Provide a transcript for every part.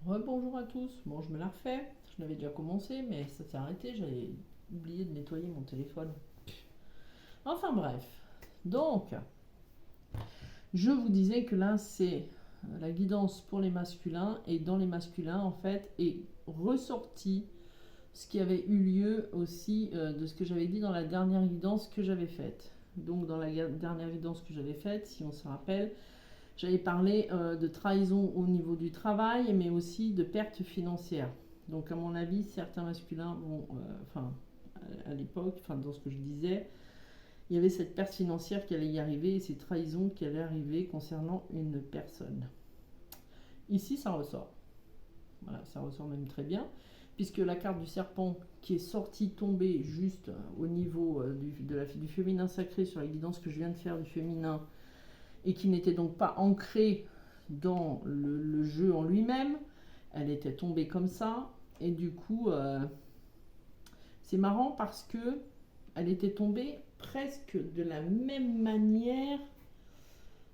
Bonjour à tous. Bon, je me la refais. Je l'avais déjà commencé, mais ça s'est arrêté. J'avais oublié de nettoyer mon téléphone. Enfin bref. Donc, je vous disais que là, c'est la guidance pour les masculins. Et dans les masculins, en fait, est ressorti ce qui avait eu lieu aussi de ce que j'avais dit dans la dernière guidance que j'avais faite. Donc, dans la dernière guidance que j'avais faite, si on se rappelle, j'avais parlé de trahison au niveau du travail, mais aussi de pertes financières. Donc, à mon avis, certains masculins vont, à l'époque, dans ce que je disais, il y avait cette perte financière qui allait y arriver et ces trahisons qui allaient arriver concernant une personne. Ici, ça ressort. Voilà, ça ressort même très bien, puisque la carte du serpent qui est sortie, tombée juste au niveau du féminin sacré sur la guidance que je viens de faire du féminin, et qui n'était donc pas ancrée dans le jeu en lui-même, elle était tombée comme ça, et du coup, c'est marrant parce que elle était tombée presque de la même manière.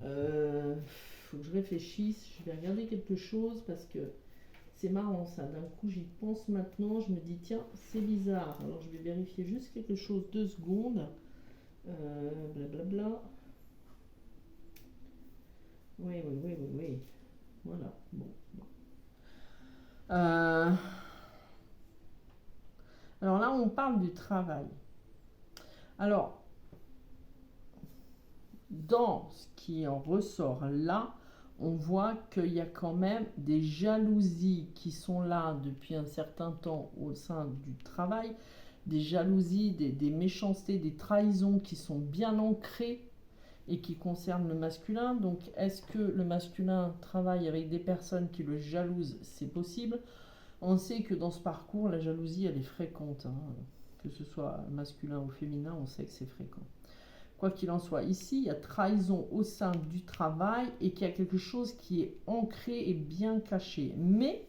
Faut que je réfléchisse, je vais regarder quelque chose parce que c'est marrant ça. D'un coup, j'y pense maintenant, je me dis tiens, c'est bizarre. Alors je vais vérifier juste quelque chose 2 secondes. Blablabla. Oui, oui, oui, oui, oui. Voilà. Bon. Euh, alors là, on parle du travail. Alors, dans ce qui en ressort là, on voit qu'il y a quand même des jalousies qui sont là depuis un certain temps au sein du travail, des jalousies, des méchancetés, des trahisons qui sont bien ancrées et qui concernent le masculin. Donc, est-ce que le masculin travaille avec des personnes qui le jalousent? C'est possible. On sait que dans ce parcours, la jalousie, elle est fréquente, hein. Que ce soit masculin ou féminin, on sait que c'est fréquent. Quoi qu'il en soit, ici, il y a trahison au sein du travail et qu'il y a quelque chose qui est ancré et bien caché. Mais,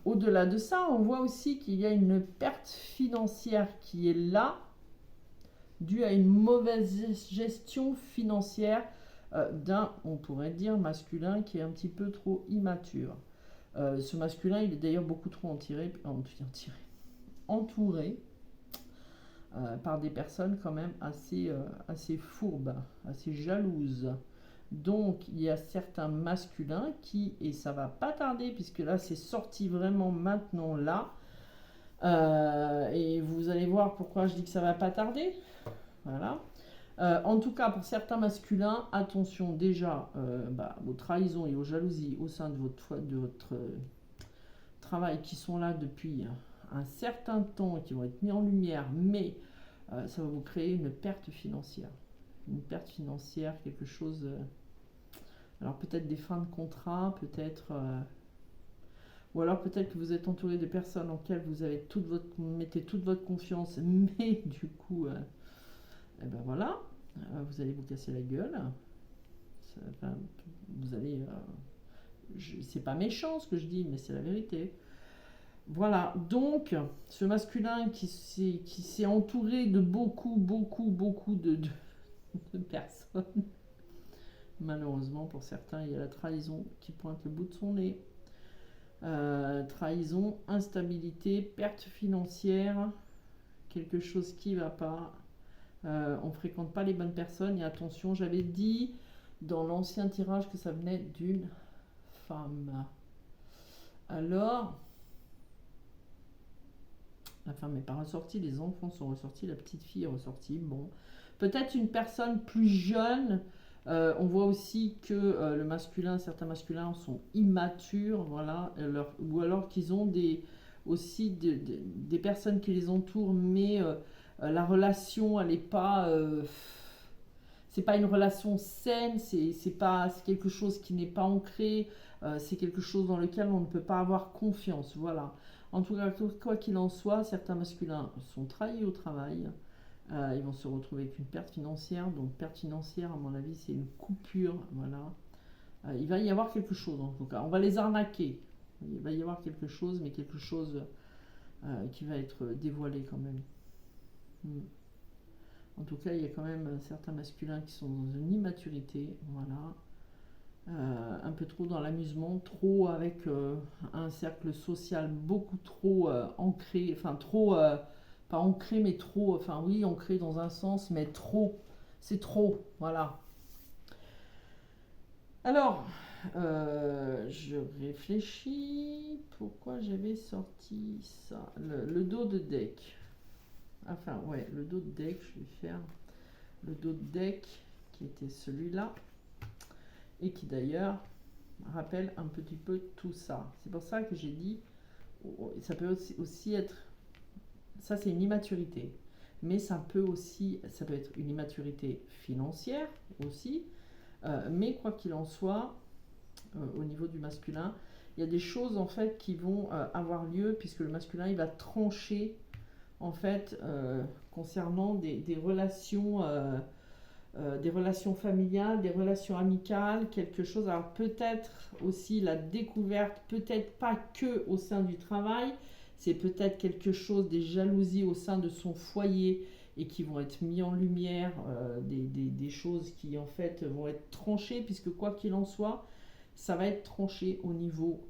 au-delà de ça, on voit aussi qu'il y a une perte financière qui est là, due à une mauvaise gestion financière d'un, on pourrait dire, masculin qui est un petit peu trop immature. Ce masculin, il est d'ailleurs beaucoup trop entouré par des personnes quand même assez fourbes, assez jalouses. Donc il y a certains masculins qui, et ça va pas tarder puisque là c'est sorti vraiment maintenant là, et vous allez voir pourquoi je dis que ça va pas tarder. Voilà. En tout cas, pour certains masculins, attention déjà aux trahisons et aux jalousies au sein de votre travail qui sont là depuis un certain temps et qui vont être mis en lumière, mais ça va vous créer une perte financière. Une perte financière, quelque chose. Alors peut-être des fins de contrat, peut-être. Ou alors peut-être que vous êtes entouré de personnes auxquelles vous avez mettez toute votre confiance, mais du coup, et ben voilà, vous allez vous casser la gueule. Enfin, vous allez. C'est pas méchant ce que je dis, mais c'est la vérité. Voilà, donc ce masculin qui s'est entouré de beaucoup de personnes. Malheureusement, pour certains, il y a la trahison qui pointe le bout de son nez. Trahison, instabilité, perte financière, quelque chose qui ne va pas. On ne fréquente pas les bonnes personnes. Et attention, j'avais dit dans l'ancien tirage que ça venait d'une femme. Alors, la femme n'est pas ressortie, les enfants sont ressortis, la petite fille est ressortie. Bon, peut-être une personne plus jeune. On voit aussi que le masculin, certains masculins sont immatures, voilà, ou alors qu'ils ont aussi des personnes qui les entourent, mais la relation, elle n'est pas, c'est pas une relation saine, c'est quelque chose qui n'est pas ancré, c'est quelque chose dans lequel on ne peut pas avoir confiance, voilà. En tout cas, quoi qu'il en soit, certains masculins sont trahis au travail. Ils vont se retrouver avec une perte financière. Donc, perte financière, à mon avis, c'est une coupure. Voilà. Il va y avoir quelque chose, en tout cas. On va les arnaquer. Il va y avoir quelque chose, mais quelque chose qui va être dévoilé quand même. En tout cas, il y a quand même certains masculins qui sont dans une immaturité. Voilà. Un peu trop dans l'amusement, trop avec un cercle social beaucoup trop ancré, enfin trop, pas ancré, mais trop, enfin oui, ancré dans un sens, mais trop, c'est trop, voilà. Alors, je réfléchis, pourquoi j'avais sorti ça, le dos de deck. Enfin, ouais, le dos de deck, je vais faire le dos de deck qui était celui-là et qui d'ailleurs rappelle un petit peu tout ça. C'est pour ça que j'ai dit, ça peut aussi être, ça c'est une immaturité, mais ça peut être une immaturité financière aussi, mais quoi qu'il en soit, au niveau du masculin, il y a des choses en fait qui vont avoir lieu puisque le masculin il va trancher en fait concernant des relations des relations familiales, des relations amicales, quelque chose. Alors peut-être aussi la découverte, peut-être pas que au sein du travail, c'est peut-être quelque chose, des jalousies au sein de son foyer et qui vont être mis en lumière, des choses qui en fait vont être tranchées, puisque quoi qu'il en soit, ça va être tranché au niveau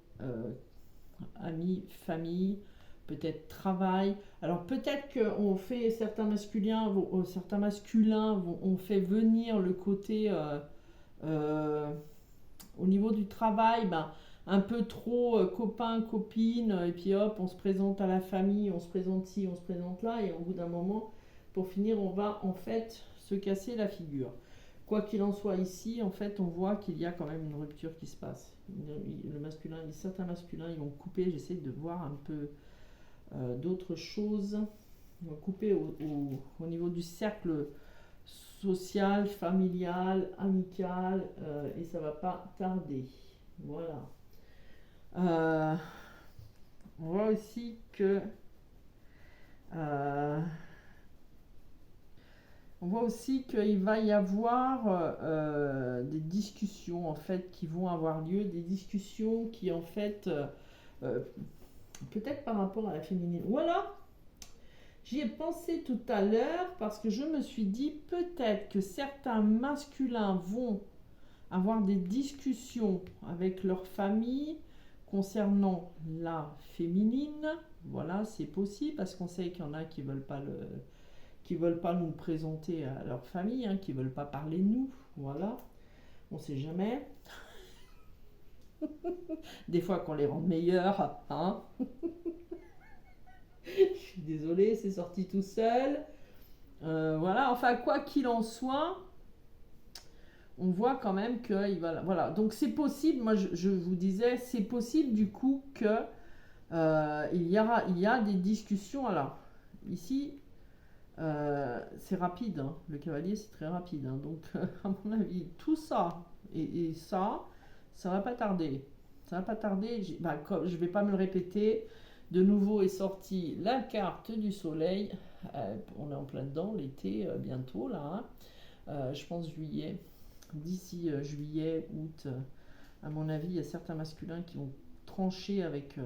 amis, famille, peut-être travail. Alors peut-être qu'on fait certains masculins ont fait venir le côté euh, au niveau du travail, ben, un peu trop copain, copine, et puis hop, on se présente à la famille, on se présente ci, on se présente là, et au bout d'un moment, pour finir, on va en fait se casser la figure. Quoi qu'il en soit ici, en fait, on voit qu'il y a quand même une rupture qui se passe. Le masculin, certains masculins, ils vont couper. J'essaie de voir un peu d'autres choses. Ils vont couper au niveau du cercle social, familial, amical, et ça va pas tarder. Voilà. On voit aussi que on voit aussi qu'il va y avoir des discussions en fait qui vont avoir lieu, des discussions qui en fait euh, peut-être par rapport à la féminine. Voilà, j'y ai pensé tout à l'heure parce que je me suis dit peut-être que certains masculins vont avoir des discussions avec leur famille concernant la féminine. Voilà, c'est possible parce qu'on sait qu'il y en a qui veulent pas nous présenter à leur famille, hein, qui veulent pas parler de nous. Voilà, on sait jamais. Des fois qu'on les rend meilleurs, hein. Je suis désolée, c'est sorti tout seul. Voilà, enfin quoi qu'il en soit, on voit quand même que voilà. Donc c'est possible. Moi je vous disais, c'est possible du coup que il y a des discussions. Alors ici, c'est rapide, hein. Le cavalier c'est très rapide, hein. Donc à mon avis tout ça et ça va pas tarder, ça va pas tarder. Je vais pas me le répéter, de nouveau est sortie la carte du soleil. On est en plein dedans, l'été bientôt là, hein. Je pense juillet, d'ici juillet, août, à mon avis il y a certains masculins qui vont trancher avec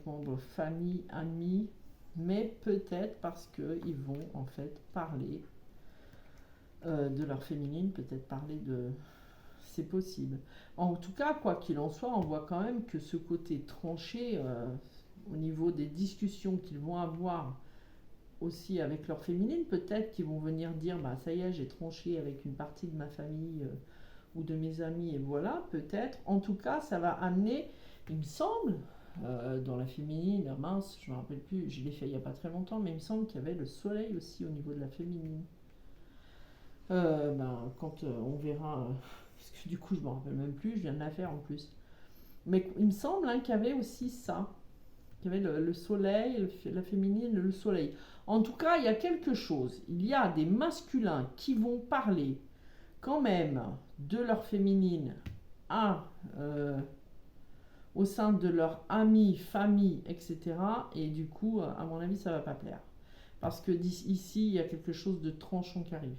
membres famille, amis, mais peut-être parce qu'ils vont en fait parler de leur féminine, peut-être parler de... C'est possible. En tout cas, quoi qu'il en soit, on voit quand même que ce côté tranché, au niveau des discussions qu'ils vont avoir aussi avec leur féminine, peut-être qu'ils vont venir dire, bah ça y est, j'ai tranché avec une partie de ma famille ou de mes amis, et voilà, peut-être. En tout cas, ça va amener, il me semble, dans la féminine, mince, je me rappelle plus, je l'ai fait il n'y a pas très longtemps, mais il me semble qu'il y avait le soleil aussi au niveau de la féminine. Quand on verra, parce que du coup je me rappelle même plus, je viens de la faire en plus. Mais il me semble qu'il y avait aussi ça, qu'il y avait le soleil, la féminine, le soleil. En tout cas, il y a quelque chose. Il y a des masculins qui vont parler quand même de leur féminine à au sein de leurs amis, famille, etc. Et du coup, à mon avis, ça va pas plaire. Parce que ici, il y a quelque chose de tranchant qui arrive.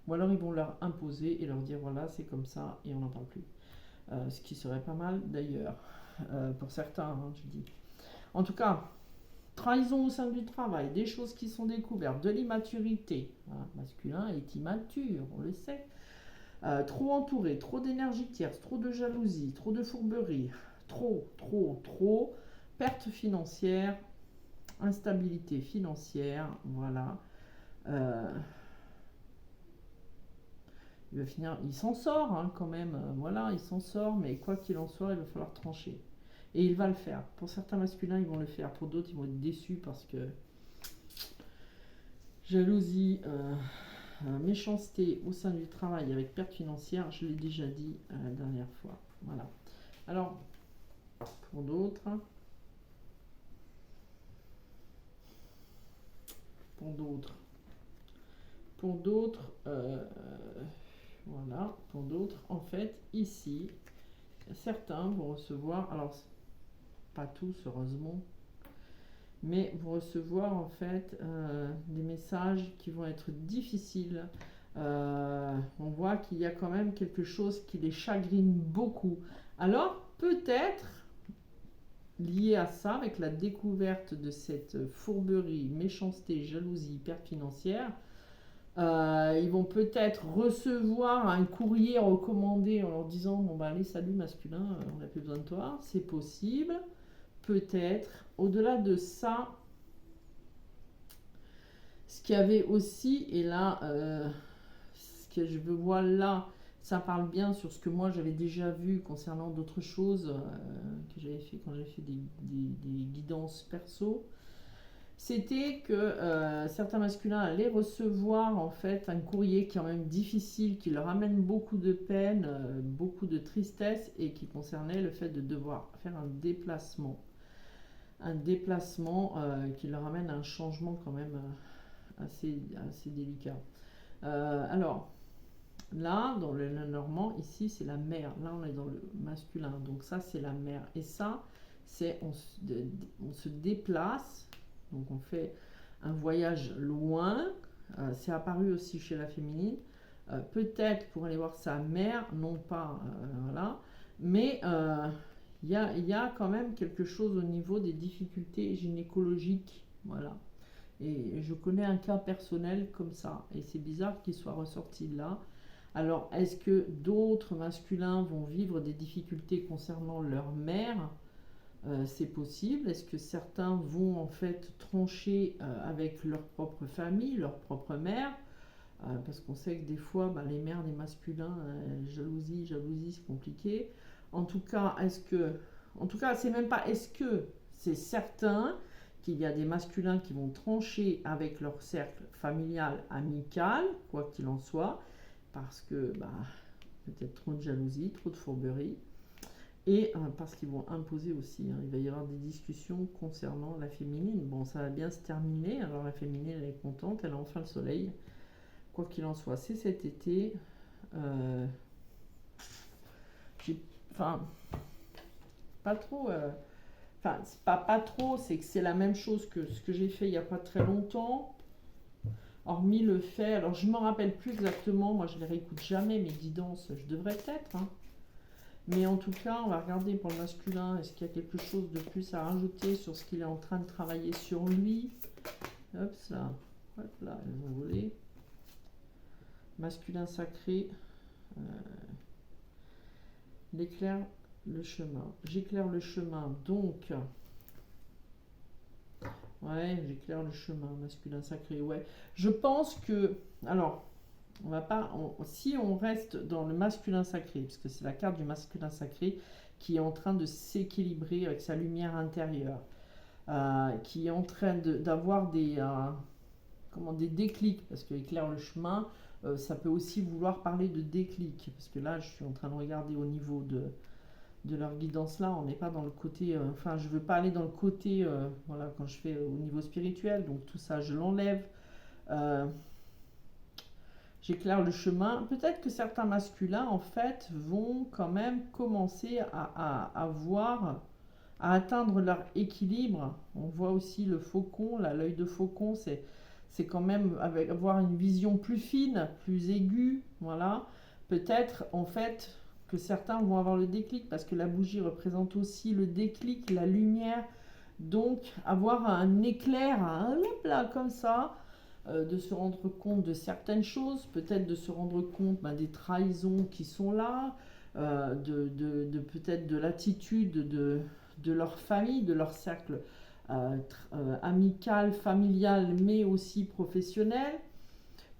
Ou alors ils vont leur imposer et leur dire voilà, c'est comme ça et on n'en parle plus. Ce qui serait pas mal d'ailleurs, pour certains, hein, je dis. En tout cas, trahison au sein du travail, des choses qui sont découvertes, de l'immaturité. Voilà, masculin est immature, on le sait. Trop entouré, trop d'énergie tierce, trop de jalousie, trop de fourberie, trop, perte financière, instabilité financière, voilà. Euh, il va finir, il s'en sort hein, quand même, voilà, il s'en sort, mais quoi qu'il en soit, il va falloir trancher. Et il va le faire. Pour certains masculins, ils vont le faire. Pour d'autres, ils vont être déçus parce que jalousie, méchanceté au sein du travail avec perte financière, je l'ai déjà dit la dernière fois. Voilà. Alors, pour d'autres, pour d'autres, pour d'autres, voilà, pour d'autres, en fait, ici, certains vont recevoir, alors pas tous heureusement, mais vont recevoir en fait des messages qui vont être difficiles. On voit qu'il y a quand même quelque chose qui les chagrine beaucoup. Alors peut-être lié à ça, avec la découverte de cette fourberie, méchanceté, jalousie, perte financière, ils vont peut-être recevoir un courrier recommandé en leur disant bon bah allez salut masculin, on n'a plus besoin de toi, c'est possible. Peut-être. Au-delà de ça, ce qu'il y avait aussi, et là, ce que je vois là, ça parle bien sur ce que moi j'avais déjà vu concernant d'autres choses que j'avais fait quand j'ai fait des guidances perso. C'était que certains masculins allaient recevoir en fait un courrier qui est quand même difficile, qui leur amène beaucoup de peine, beaucoup de tristesse et qui concernait le fait de devoir faire un déplacement qui leur amène à un changement quand même assez délicat. Alors, là, dans le normand, ici, c'est la mère. Là, on est dans le masculin. Donc ça, c'est la mère. Et ça, c'est on se déplace. Donc on fait un voyage loin. C'est apparu aussi chez la féminine. Peut-être pour aller voir sa mère, non pas, voilà. Mais il y a quand même quelque chose au niveau des difficultés gynécologiques. Voilà. Et je connais un cas personnel comme ça. Et c'est bizarre qu'il soit ressorti là. Alors, est-ce que d'autres masculins vont vivre des difficultés concernant leur mère? C'est possible. Est-ce que certains vont en fait trancher avec leur propre famille, leur propre mère? Parce qu'on sait que des fois, les mères des masculins, jalousie, c'est compliqué. En tout cas, c'est même pas est-ce que, c'est certain qu'il y a des masculins qui vont trancher avec leur cercle familial, amical, quoi qu'il en soit, parce que peut-être trop de jalousie, trop de fourberie, et parce qu'ils vont imposer aussi. Il va y avoir des discussions concernant la féminine. Bon, ça va bien se terminer. Alors la féminine, elle est contente, elle a enfin le soleil. Quoi qu'il en soit, c'est cet été. Pas trop. C'est pas trop, c'est que c'est la même chose que ce que j'ai fait il n'y a pas très longtemps. Hormis le fait, alors je ne me rappelle plus exactement, moi je ne les réécoute jamais, mes guidances, je devrais peut-être. Mais en tout cas, on va regarder pour le masculin, est-ce qu'il y a quelque chose de plus à rajouter sur ce qu'il est en train de travailler sur lui. Hop là, elles ont volé. Masculin sacré, l'éclair, le chemin. J'éclaire le chemin, donc... Ouais, j'éclaire le chemin, masculin sacré, ouais. Je pense que... Alors, on va pas... si on reste dans le masculin sacré, parce que c'est la carte du masculin sacré qui est en train de s'équilibrer avec sa lumière intérieure, qui est en train d'avoir des déclics, parce que éclaire le chemin, ça peut aussi vouloir parler de déclic, parce que là, je suis en train de regarder au niveau de leur guidance là, on n'est pas dans le côté, je veux pas aller dans le côté, voilà, quand je fais au niveau spirituel, donc tout ça je l'enlève, j'éclaire le chemin. Peut-être que certains masculins en fait vont quand même commencer à voir, à atteindre leur équilibre. On voit aussi le faucon, là, l'œil de faucon, c'est quand même avoir une vision plus fine, plus aiguë, voilà. Peut-être en fait que certains vont avoir le déclic, parce que la bougie représente aussi le déclic, la lumière, donc avoir un éclair, hop là, comme ça, de se rendre compte de certaines choses, peut-être de se rendre compte des trahisons qui sont là, peut-être de l'attitude de leur famille, de leur cercle amical, familial, mais aussi professionnel.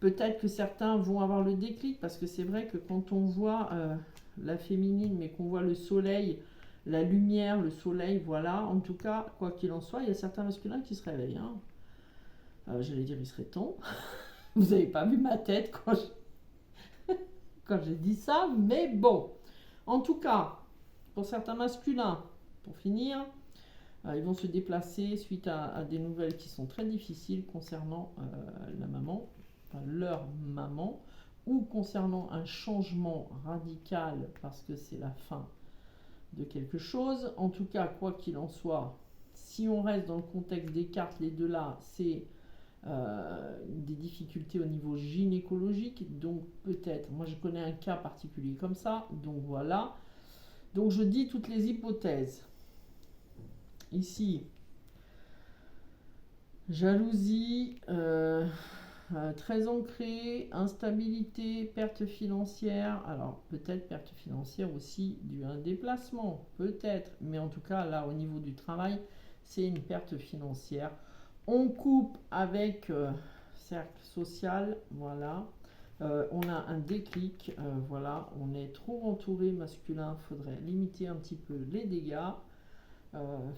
Peut-être que certains vont avoir le déclic, parce que c'est vrai que quand on voit la féminine, mais qu'on voit le soleil, la lumière, le soleil, voilà, en tout cas, quoi qu'il en soit, il y a certains masculins qui se réveillent. Hein. J'allais dire, il serait temps. Vous n'avez pas vu ma tête quand j'ai dit ça, mais bon. En tout cas, pour certains masculins, pour finir, ils vont se déplacer suite à des nouvelles qui sont très difficiles concernant la maman, enfin, leur maman, ou concernant un changement radical parce que c'est la fin de quelque chose. En tout cas, quoi qu'il en soit, si on reste dans le contexte des cartes, les deux là, c'est des difficultés au niveau gynécologique. Donc peut-être, moi je connais un cas particulier comme ça, donc voilà. Donc je dis toutes les hypothèses. Ici, jalousie, très ancrée, instabilité, perte financière. Alors peut-être perte financière aussi due à un déplacement, peut-être. Mais en tout cas, là, au niveau du travail, c'est une perte financière. On coupe avec cercle social, voilà. On a un déclic, voilà. On est trop entouré masculin, faudrait limiter un petit peu les dégâts.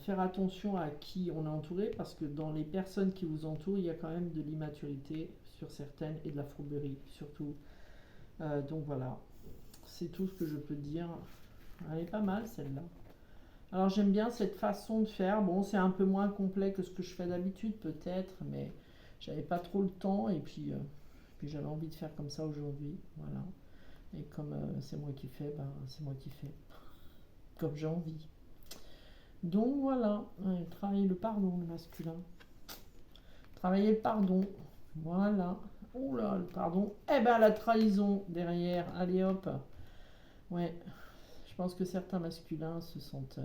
Faire attention à qui on est entouré, parce que dans les personnes qui vous entourent, il y a quand même de l'immaturité sur certaines et de la fourberie surtout. Donc voilà, c'est tout ce que je peux dire. Elle est pas mal celle-là. Alors j'aime bien cette façon de faire. Bon, c'est un peu moins complet que ce que je fais d'habitude peut-être, mais j'avais pas trop le temps et puis j'avais envie de faire comme ça aujourd'hui. Voilà. Et comme c'est moi qui fais, c'est moi qui fais. Comme j'ai envie. Donc voilà, travailler le pardon, le masculin. Travailler le pardon, voilà. Oh là, le pardon. Eh ben la trahison derrière, allez hop. Ouais, je pense que certains masculins se sentent...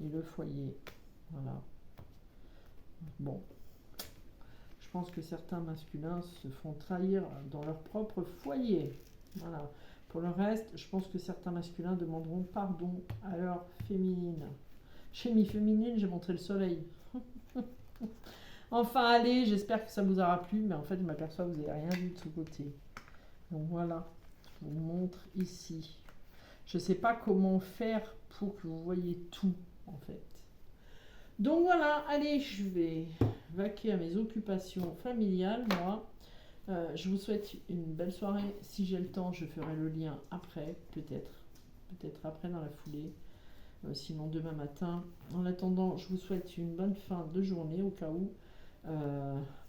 et le foyer, voilà. Bon, je pense que certains masculins se font trahir dans leur propre foyer. Voilà. Pour le reste, je pense que certains masculins demanderont pardon à leur féminine. Chez mi féminine, j'ai montré le soleil. Enfin, allez, j'espère que ça vous aura plu, mais en fait, je m'aperçois que vous n'avez rien vu de ce côté. Donc voilà, je vous montre ici. Je ne sais pas comment faire pour que vous voyez tout, en fait. Donc voilà, allez, je vais vaquer à mes occupations familiales, moi. Je vous souhaite une belle soirée. Si j'ai le temps, je ferai le lien après, peut-être. Peut-être après dans la foulée. Sinon demain matin. En attendant, je vous souhaite une bonne fin de journée au cas où.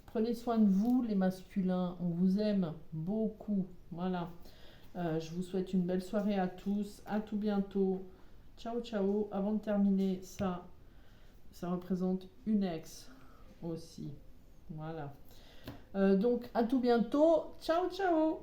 Prenez soin de vous, les masculins. On vous aime beaucoup. Voilà. Je vous souhaite une belle soirée à tous. À tout bientôt. Ciao, ciao. Avant de terminer, ça représente une ex aussi. Voilà. Donc, à tout bientôt. Ciao, ciao.